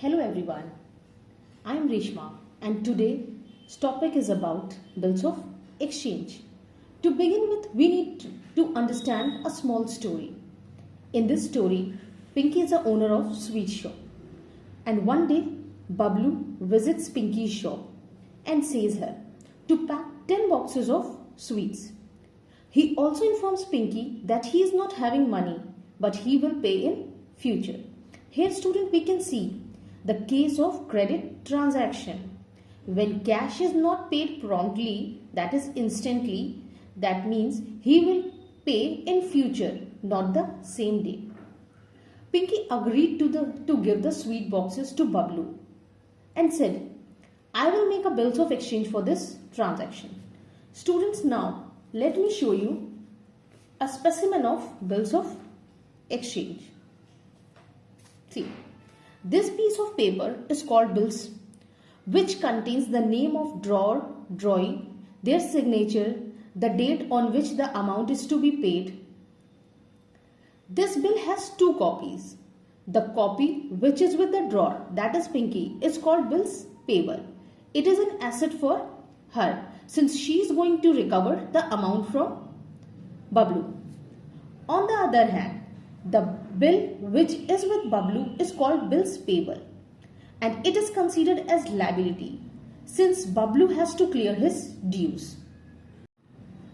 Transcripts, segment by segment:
Hello everyone, I am Reshma and today's topic is about bills of exchange. To begin with, we need to understand a small story. In this story, Pinky is the owner of sweet shop and one day Bablu visits Pinky's shop and says her to pack 10 boxes of sweets. He also informs Pinky that he is not having money but he will pay in future. Here student we can see the case of credit transaction. When cash is not paid promptly, that is instantly, that means he will pay in future, not the same day. Pinky agreed to give the sweet boxes to Bablu and said, I will make a bills of exchange for this transaction. Students, now let me show you a specimen of bills of exchange. See. This piece of paper is called bills, which contains the name of drawer, drawee, their signature, the date on which the amount is to be paid. This bill has two copies. The copy which is with the drawer, that is Pinky, is called bills payable. It is an asset for her since she is going to recover the amount from Bablu. On the other hand, the bill which is with Bablu is called bills payable and it is considered as liability since Bablu has to clear his dues.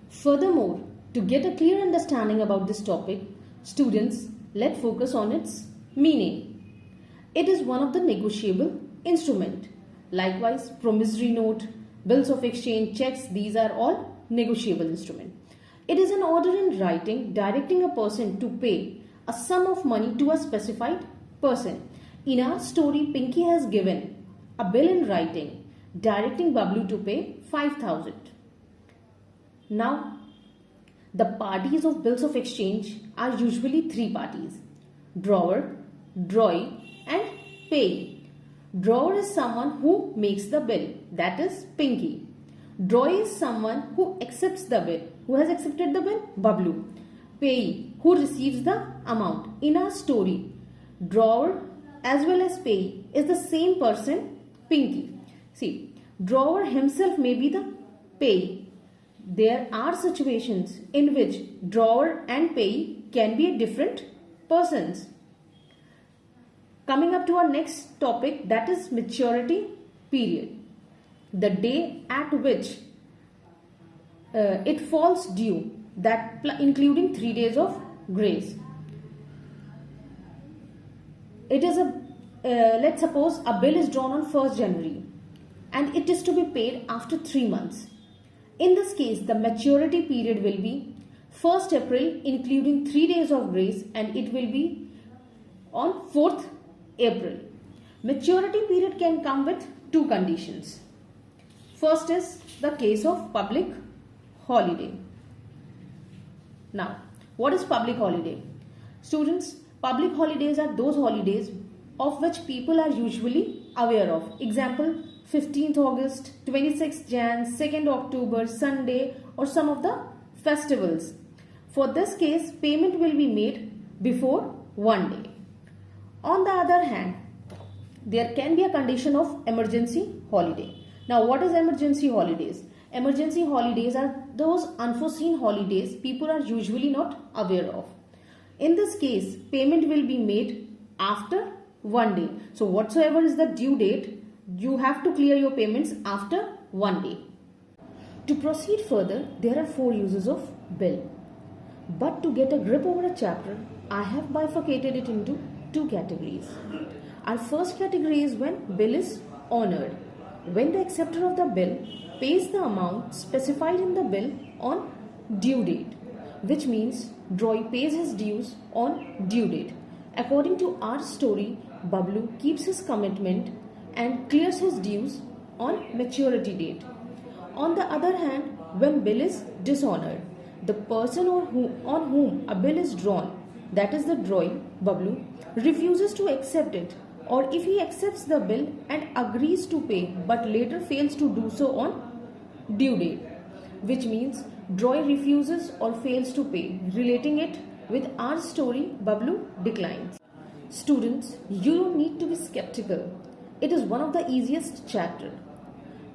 Furthermore, to get a clear understanding about this topic, students, let's focus on its meaning. It is one of the negotiable instrument. Likewise, promissory note, bills of exchange, checks, these are all negotiable instrument. It is an order in writing directing a person to pay a sum of money to a specified person. In our story, Pinky has given a bill in writing directing Bablu to pay 5,000. Now, the parties of bills of exchange are usually three parties: drawer, drawee and payee. Drawer is someone who makes the bill, that is Pinky. Drawee is someone who accepts the bill. Who has accepted the bill? Bablu. Payee, who receives the amount. In our story, drawer as well as payee is the same person, Pinky. See, drawer himself may be the payee. There are situations in which drawer and payee can be different persons. Coming up to our next topic, that is maturity period. The day at which it falls due, that including 3 days of grace. It is let's suppose a bill is drawn on 1st January and it is to be paid after 3 months. In this case, the maturity period will be 1st April including 3 days of grace and it will be on 4th April. Maturity period can come with two conditions. First is the case of public holiday. Now, what is public holiday? Students, public holidays are those holidays of which people are usually aware of. Example, 15th August, 26th Jan, 2nd October, Sunday or some of the festivals. For this case, payment will be made before one day. On the other hand, there can be a condition of emergency holiday. Now, what is emergency holidays? Emergency holidays are those unforeseen holidays people are usually not aware of. In this case, payment will be made after one day. So, whatsoever is the due date, you have to clear your payments after one day. To proceed further, there are 4 uses of bill. But to get a grip over a chapter, I have bifurcated it into 2 categories. Our first category is when bill is honored. When the acceptor of the bill pays the amount specified in the bill on due date, which means drawee pays his dues on due date. According to our story, Bablu keeps his commitment and clears his dues on maturity date. On the other hand, when bill is dishonored, the person on whom a bill is drawn, that is the drawee, Bablu, refuses to accept it, or if he accepts the bill and agrees to pay but later fails to do so on due date, which means drawee refuses or fails to pay. Relating it with our story, Bablu declines. Students, you don't need to be skeptical. It is one of the easiest chapter.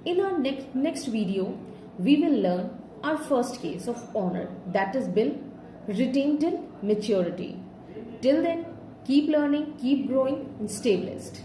In our next video, we will learn our first case of honor, that is bill retained till maturity. Till then, keep learning, keep growing, and stay blessed.